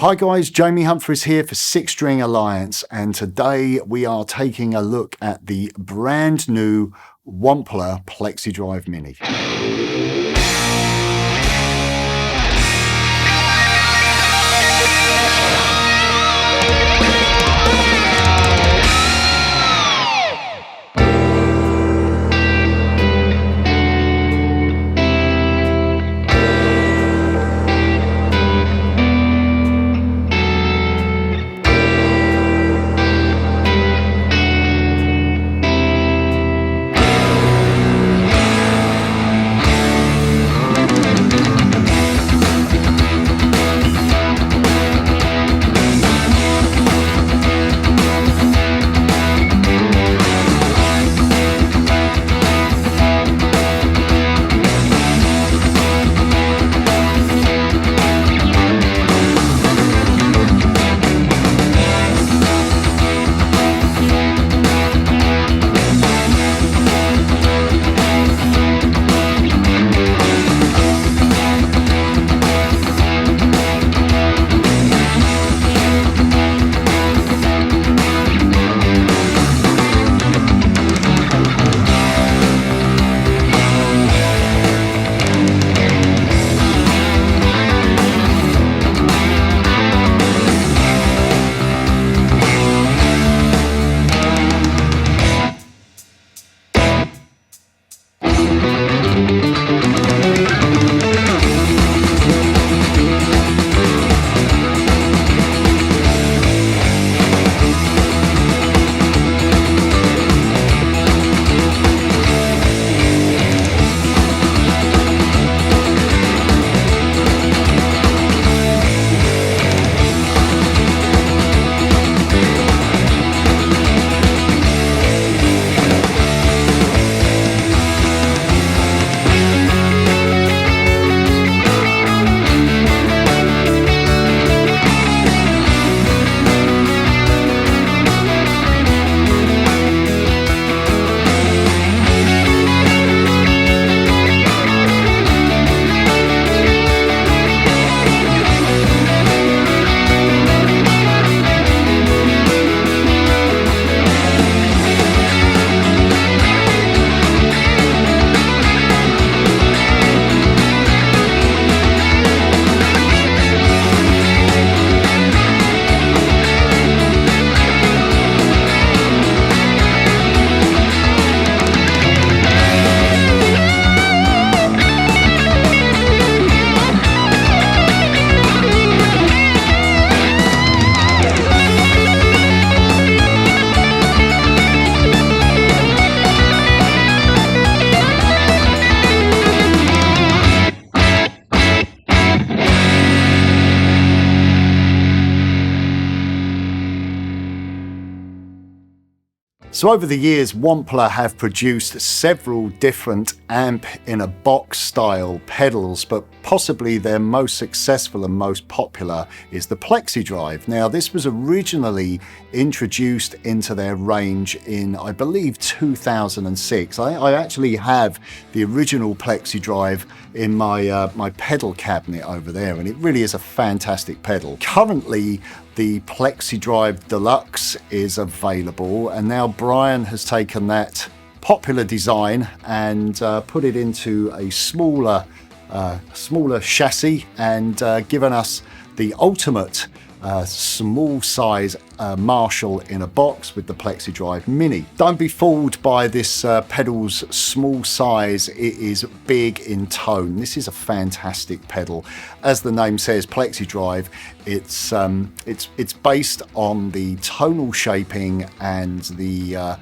Hi guys, Jamie Humphries here for Six String Alliance, and today we are taking a look at the brand new Wampler Plexi Drive Mini. So over the years, Wampler have produced several different amp in a box style pedals, but possibly their most successful and most popular is the Plexi Drive. Now, this was originally introduced into their range in, I believe, 2006. I actually have the original Plexi Drive in my pedal cabinet over there, and it really is a fantastic pedal. Currently, the Plexi Drive Deluxe is available, and now Brian has taken that popular design and put it into a smaller chassis and given us the ultimate small size Marshall in a box with the Plexi Drive Mini. Don't be fooled by this pedal's small size. It is big in tone. This is a fantastic pedal. As the name says, Plexi Drive, it's based on the tonal shaping and the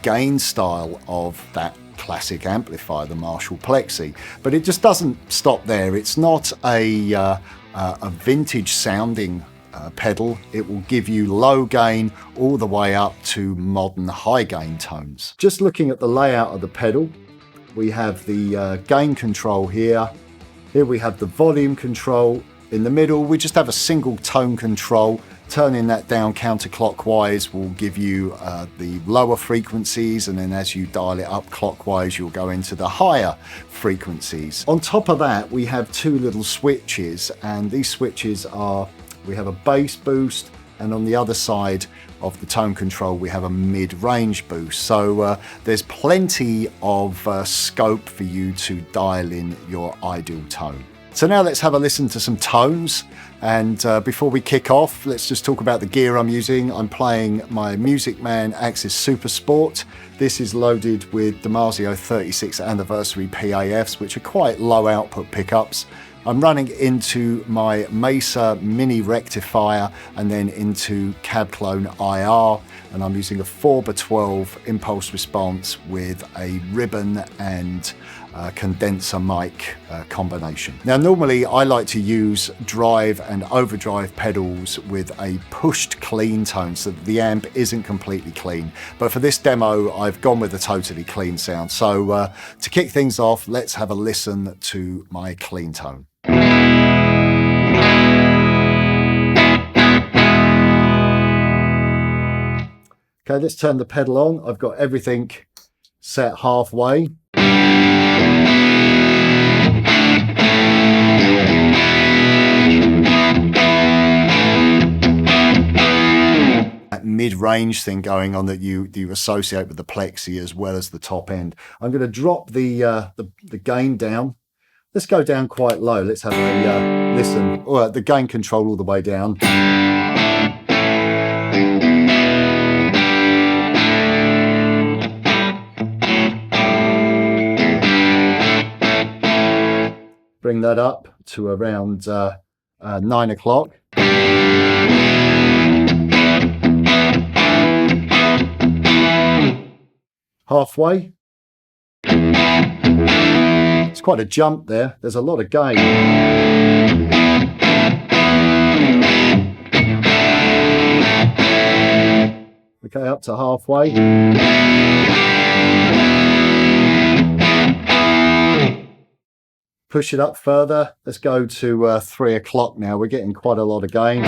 gain style of that classic amplifier, the Marshall Plexi. But it just doesn't stop there. It's not a vintage sounding pedal. It will give you low gain all the way up to modern high gain tones. Just looking at the layout of the pedal, we have the gain control here. Here we have the volume control. In the middle, we just have a single tone control. Turning that down counterclockwise will give you the lower frequencies, and then as you dial it up clockwise, you'll go into the higher frequencies. On top of that, we have two little switches, and these switches are we have a bass boost, and on the other side of the tone control we have a mid-range boost. So there's plenty of scope for you to dial in your ideal tone. So now let's have a listen to some tones, and before we kick off, let's just talk about the gear I'm using. I'm playing my Music Man Axis Super Sport. This is loaded with Damasio 36th anniversary PAFs, which are quite low output pickups. I'm running into my Mesa Mini Rectifier and then into Cab Clone IR, and I'm using a 4x12 impulse response with a ribbon and condenser mic combination. Now normally I like to use drive and overdrive pedals with a pushed clean tone so that the amp isn't completely clean, but for this demo I've gone with a totally clean sound. So to kick things off, let's have a listen to my clean tone. Okay, let's turn the pedal on. I've got everything set halfway. That mid-range thing going on that you associate with the Plexi as well as the top end. I'm going to drop the gain down. Let's go down quite low. Let's have a listen. The gain control all the way down. Bring that up to around 9 o'clock. Halfway. It's quite a jump there. There's a lot of gain. Okay, up to halfway. Push it up further. Let's go to 3 o'clock now. We're getting quite a lot of gain.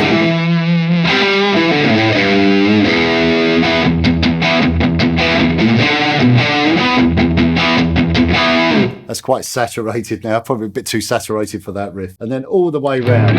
That's quite saturated now, probably a bit too saturated for that riff. And then all the way round.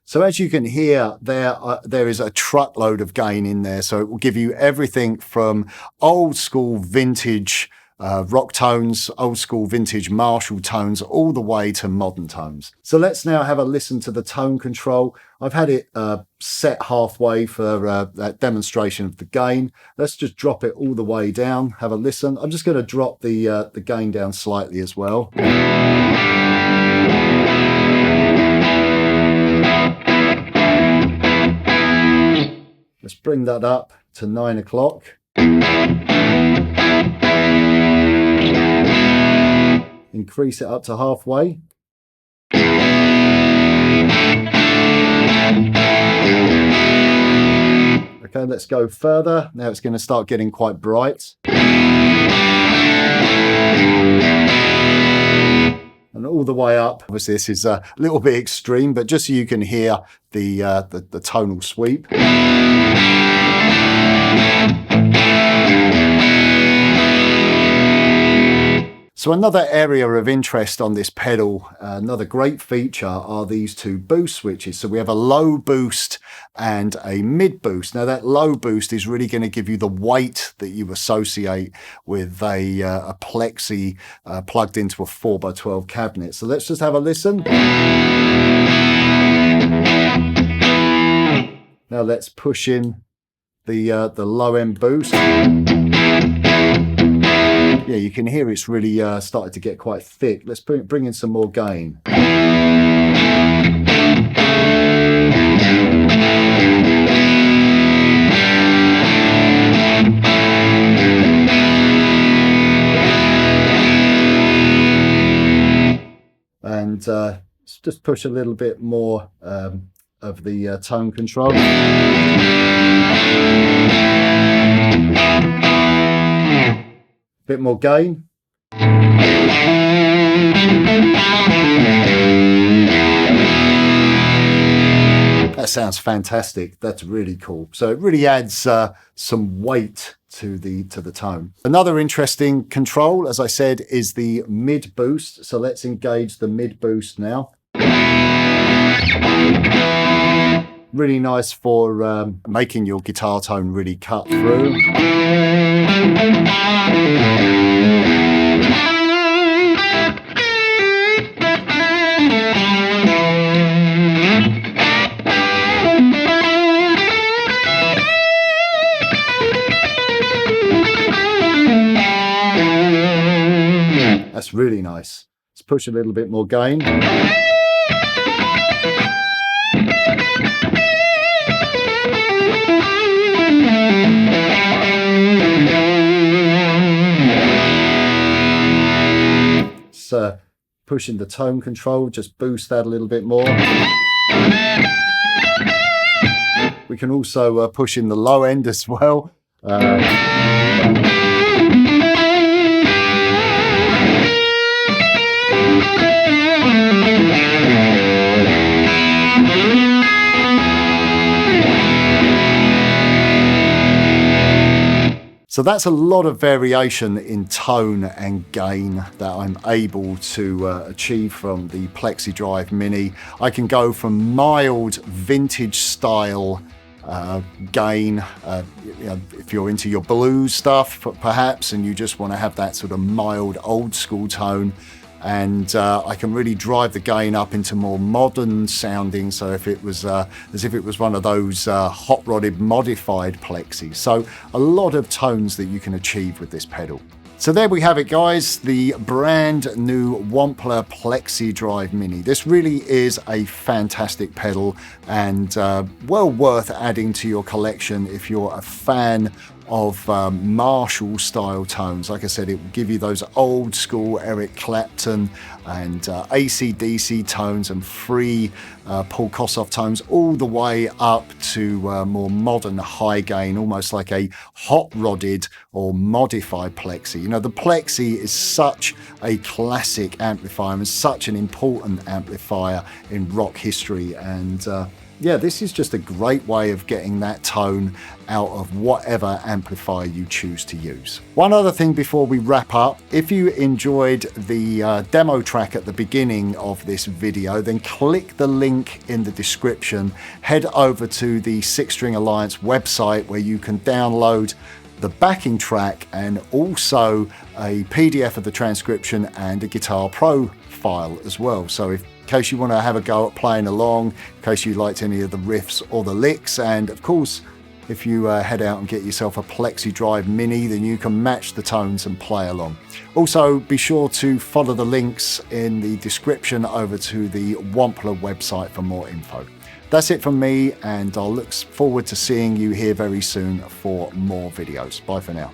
So as you can hear, there is a truckload of gain in there. So it will give you everything from old school vintage rock tones, old school vintage Marshall tones, all the way to modern tones. So let's now have a listen to the tone control. I've had it set halfway for that demonstration of the gain. Let's just drop it all the way down. Have a listen. I'm just going to drop the gain down slightly as well. Let's bring that up to 9 o'clock. Increase it up to halfway. Okay, let's go further. Now it's going to start getting quite bright. And all the way up. Obviously this is a little bit extreme, but just so you can hear the tonal sweep. So another area of interest on this pedal, another great feature, are these two boost switches. So we have a low boost and a mid boost. Now that low boost is really going to give you the weight that you associate with a Plexi plugged into a 4x12 cabinet. So let's just have a listen. Now let's push in the low end boost. Yeah, you can hear it's really started to get quite thick. Let's bring in some more gain. And just push a little bit more of the tone control. Bit more gain. That's sounds fantastic. That's really cool. So it really adds some weight to the tone. Another interesting control, as I said, is the mid boost. So let's engage the mid boost now. Really nice for making your guitar tone really cut through. That's really nice. Let's push a little bit more gain. So pushing the tone control, just boost that a little bit more. We can also push in the low end as well. So that's a lot of variation in tone and gain that I'm able to achieve from the Plexi Drive Mini. I can go from mild vintage style gain, you know, if you're into your blues stuff perhaps, and you just want to have that sort of mild old school tone. And I can really drive the gain up into more modern sounding. So if it was as if it was one of those hot rodded modified Plexi. So a lot of tones that you can achieve with this pedal. So there we have it, guys, the brand new Wampler Plexi Drive Mini. This really is a fantastic pedal and well worth adding to your collection if you're a fan of Marshall style tones. Like I said, it will give you those old school Eric Clapton and AC/DC tones and free Paul Kossoff tones, all the way up to more modern high gain, almost like a hot rodded or modified Plexi. You know, the Plexi is such a classic amplifier and such an important amplifier in rock history, and yeah, this is just a great way of getting that tone out of whatever amplifier you choose to use. One other thing before we wrap up, if you enjoyed the demo track at the beginning of this video, then click the link in the description, head over to the Six String Alliance website where you can download the backing track and also a PDF of the transcription and a Guitar Pro file as well. So in case you want to have a go at playing along, in case you liked any of the riffs or the licks, and of course if you head out and get yourself a Plexi Drive Mini, then you can match the tones and play along. Also be sure to follow the links in the description over to the Wampler website for more info. That's it from me, and I'll look forward to seeing you here very soon for more videos. Bye for now.